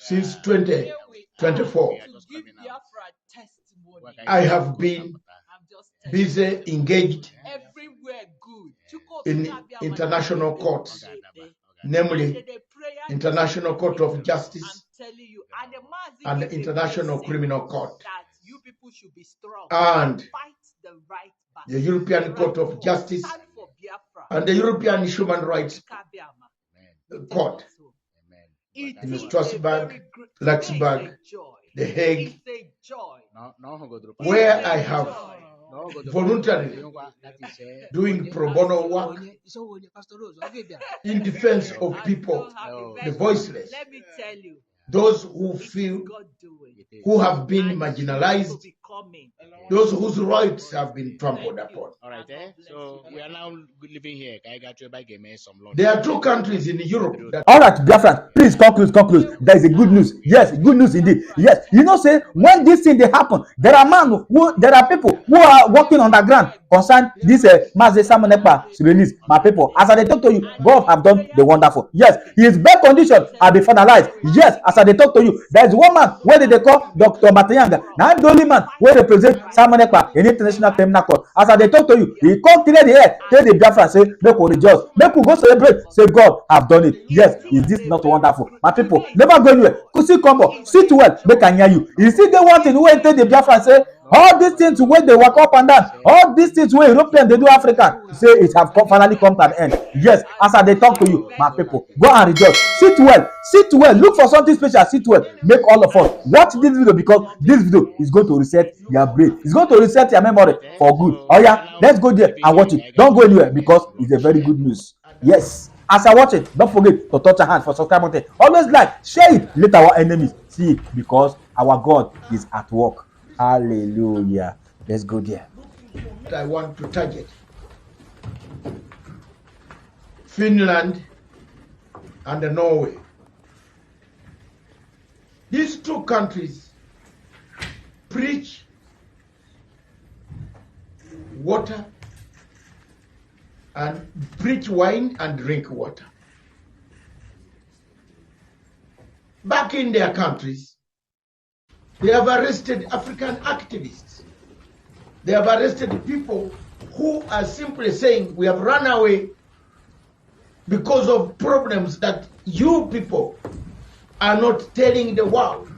since 2024. I have been busy engaged in international courts, namely International Court of Justice and the International Criminal Court, and the European Court of Justice and the European Human Rights Court in Strasbourg, Luxembourg, The Hague, where I have voluntarily doing pro bono work in defense of people, the voiceless, those who feel, who have been marginalized, those whose rights have been trampled upon. All right, so we are now living here. There are two countries in Europe that... All right, Biafra, please conclude. There is a good news. Yes, good news indeed. Yes, you know, say when this thing they happen, there are people who are working on the ground concern this Mazi Simon Ekpa release. My people, as I talk to you, God have done the wonderful. Yes, his bed condition have been finalized. Yes, as I talk to you, there is one man where they call Dr. Matayanga. Now the only man where they present Simon Ekpa in International Criminal Court. As I talk to you, he come clear the air, tell the Biafra, say make we rejoice, make we go celebrate, say God have done it. Yes, is this not wonderful? My people, never go anywhere. Kusi combo, sit well, make I hear you. You see the one thing where tell the Biafra say all these things where they walk up and down, all these things where European they do African, say it have finally come to an end. Yes, as I talk to you, my people, go and rejoice. Sit well, look for something special, sit well, make all of us watch this video, because this video is going to reset your brain, it's going to reset your memory for good. Oh yeah, let's go there and watch it. Don't go anywhere, because it's a very good news. Yes, as I watch it, don't forget to touch your hand for subscribe button. Always like, share it, let our enemies see it, because our God is at work. Hallelujah. Let's go there. I want to target Finland and Norway. These two countries preach water and preach wine and drink water. Back in their countries, they have arrested African activists. They have arrested people who are simply saying, we have run away because of problems that you people are not telling the world.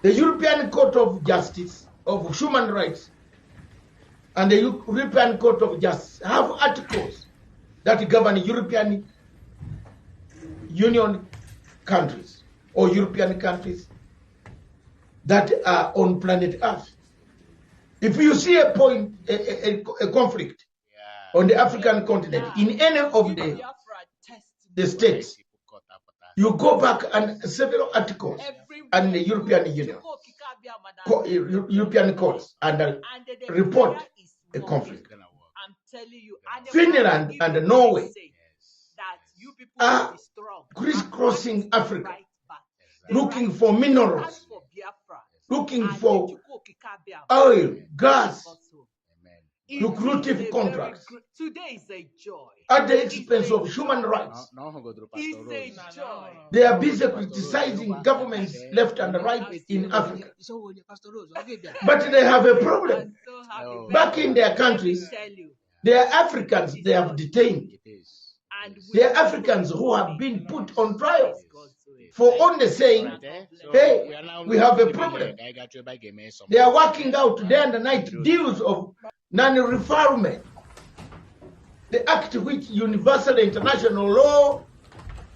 The European Court of Justice of Human Rights and the European Court of Justice have articles that govern European Union countries or European countries that are on planet Earth. If you see a conflict on the African continent, in any of the states, you go back and several articles and the European Union, European courts, and report a conflict. Finland and Norway are crisscrossing Africa, looking for minerals, looking for oil, gas, lucrative contracts at the expense of human rights. They are busy criticizing governments left and right in Africa. But they have a problem. Back in their countries, they are Africans they have detained. They are Africans who have been put on trial for only saying, hey, we have a problem. They are working out day and night deals of non-refoulement. The act which universal international law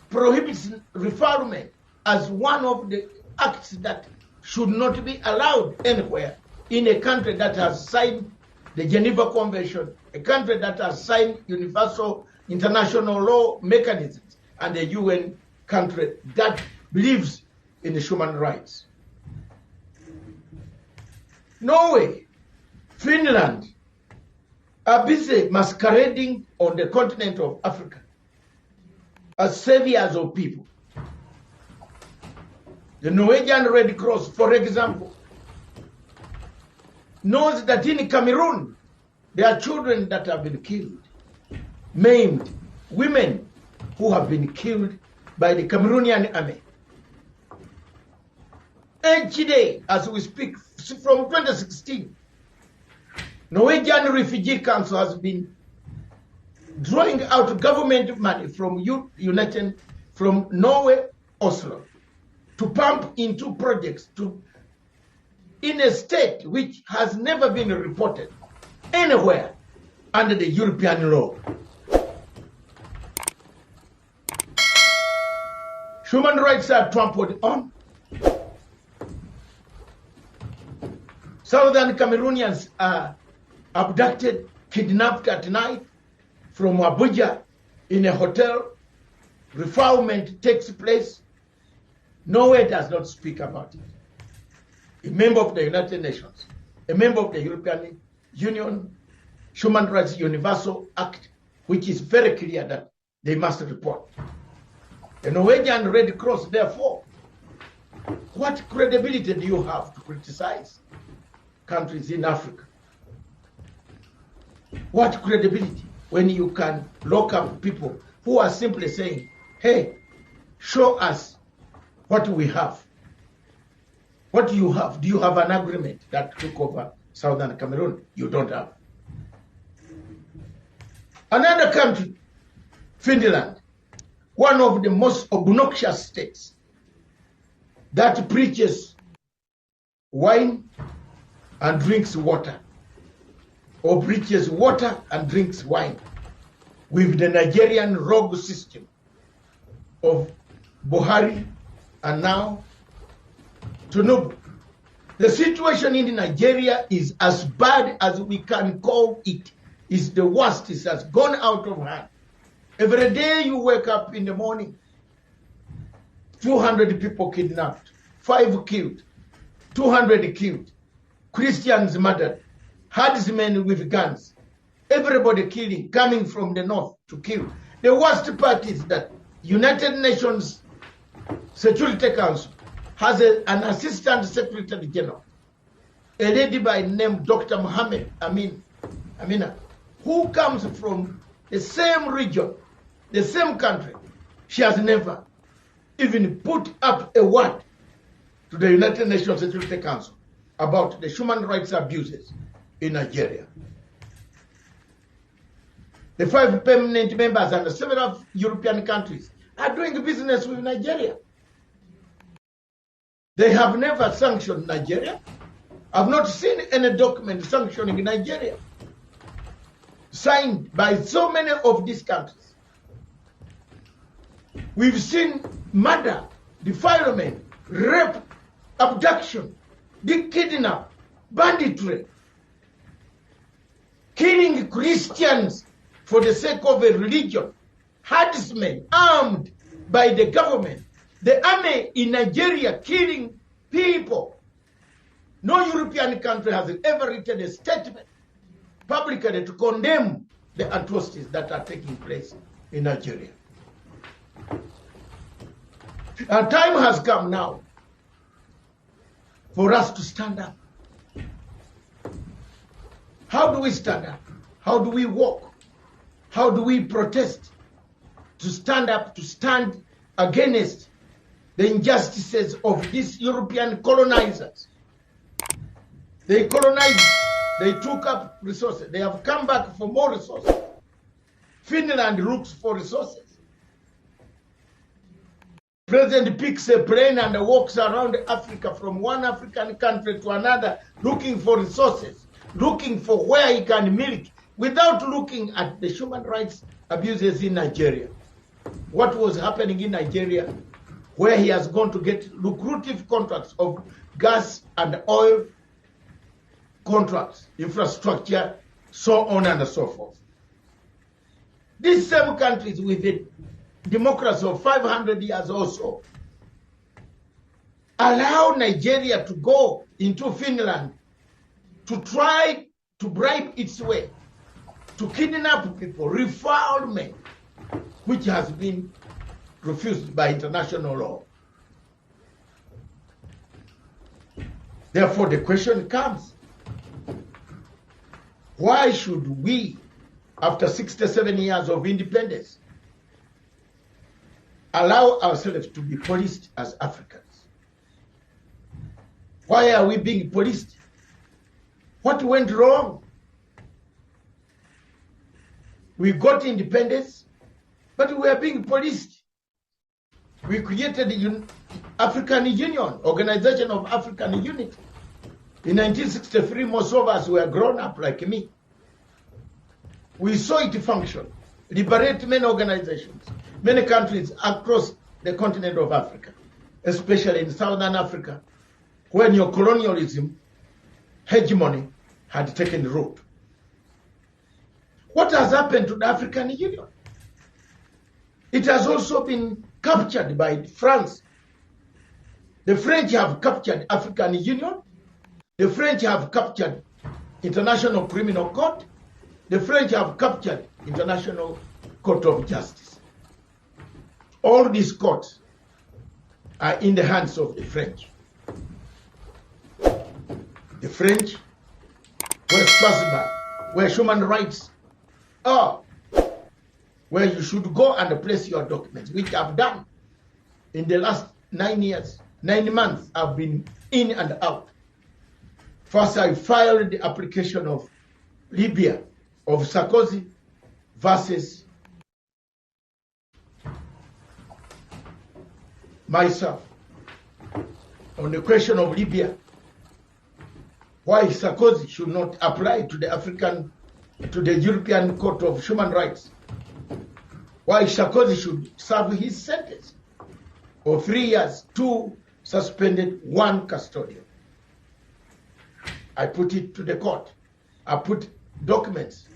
prohibits refoulement as one of the acts that should not be allowed anywhere in a country that has signed the Geneva Convention, a country that has signed universal international law mechanisms, and a UN country that believes in the human rights. Norway, Finland are busy masquerading on the continent of Africa as saviors of people. The Norwegian Red Cross, for example, knows that in Cameroon there are children that have been killed, maimed, women who have been killed by the Cameroonian army. Each day, as we speak, from 2016, Norwegian Refugee Council has been drawing out government money from from Norway, Oslo, to pump into projects in a state which has never been reported anywhere under the European law. Human rights are trampled on. Southern Cameroonians are abducted, kidnapped at night from Abuja in a hotel. Refoulement takes place. Norway does not speak about it. A member of the United Nations, a member of the European Union, Human Rights Universal Act, which is very clear that they must report. The Norwegian Red Cross, therefore, what credibility do you have to criticize countries in Africa? What credibility when you can lock up people who are simply saying, hey, show us what we have? What do you have? Do you have an agreement that took over Southern Cameroon? You don't have. Another country, Finland, one of the most obnoxious states that preaches wine and drinks water, or preaches water and drinks wine, with the Nigerian rogue system of Buhari and now Tinubu. The situation in Nigeria is as bad as we can call it. It's the worst. It has gone out of hand. Every day you wake up in the morning, 200 people kidnapped, 5 killed, 200 killed, Christians murdered, herdsmen with guns, everybody killing, coming from the north to kill. The worst part is that United Nations Security Council has an assistant secretary general, a lady by name Dr. Mohammed Amina, who comes from the same region, the same country. She has never even put up a word to the United Nations Security Council about the human rights abuses in Nigeria. The 5 permanent members and several European countries are doing business with Nigeria. They have never sanctioned Nigeria. I've not seen any document sanctioning Nigeria signed by so many of these countries. We've seen murder, defilement, rape, abduction, kidnap, banditry, killing Christians for the sake of a religion, herdsmen armed by the government, the army in Nigeria killing people. No European country has ever written a statement publicly to condemn the atrocities that are taking place in Nigeria. Our time has come now for us to stand up. How do we stand up? How do we walk? How do we protest? To stand up, to stand against the injustices of these European colonizers. They colonized, they took up resources. They have come back for more resources. Finland looks for resources. President picks a plane and walks around Africa from one African country to another looking for resources, looking for where he can milk without looking at the human rights abuses in Nigeria. What was happening in Nigeria, where he has gone to get lucrative contracts of gas and oil contracts, infrastructure, so on and so forth. These same countries with a democracy of 500 years or so allow Nigeria to go into Finland to try to bribe its way, to kidnap people, refoulement, which has been refused by international law. Therefore, the question comes, why should we, after 67 years of independence, allow ourselves to be policed as Africans? Why are we being policed? What went wrong? We got independence, but we are being policed. We created the African Union, Organization of African Unity. In 1963, most of us were grown up like me. We saw it function, liberate many organizations, many countries across the continent of Africa, especially in Southern Africa, where neocolonialism, hegemony had taken root. What has happened to the African Union? It has also been captured by France. The French have captured African Union. The French have captured International Criminal Court. The French have captured International Court of Justice. All these courts are in the hands of the French. The French were Strasbourg, where human rights are, where you should go and place your documents, which I've done in the last 9 years. 9 months I've been in and out. First, I filed the application of Libya, of Sarkozy versus myself. On the question of Libya, why Sarkozy should not apply to the European Court of Human Rights. Why Sarkozy should serve his sentence of 3 years, 2 suspended, 1 custodial. I put it to the court. I put documents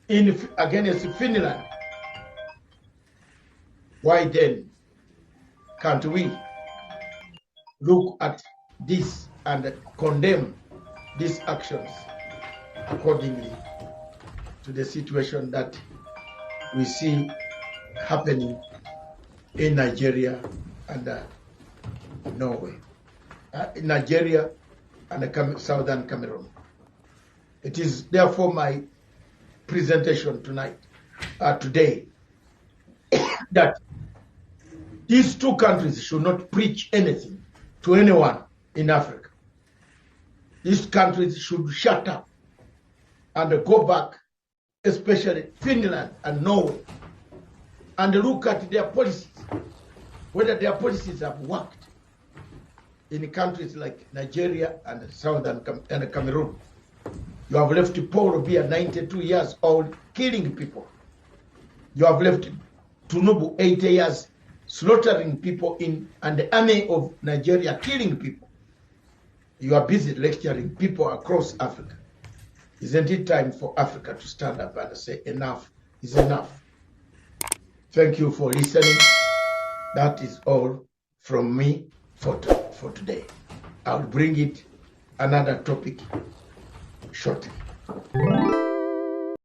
against Finland. Why then can't we look at this and condemn these actions accordingly to the situation that we see happening in Nigeria and Norway, in Nigeria and Southern Cameroon. It is therefore my presentation today, that these 2 countries should not preach anything to anyone in Africa. These countries should shut up and go back, especially Finland and Norway, and look at their policies, whether their policies have worked in countries like Nigeria and Southern and Cameroon. You have left Paul Biya, 92 years old, killing people. You have left Tinubu, 80 years, slaughtering people and the army of Nigeria killing people. You are busy lecturing people across Africa. Isn't it time for Africa to stand up and say enough is enough? Thank you for listening. That is all from me for today. I'll bring it another topic shortly.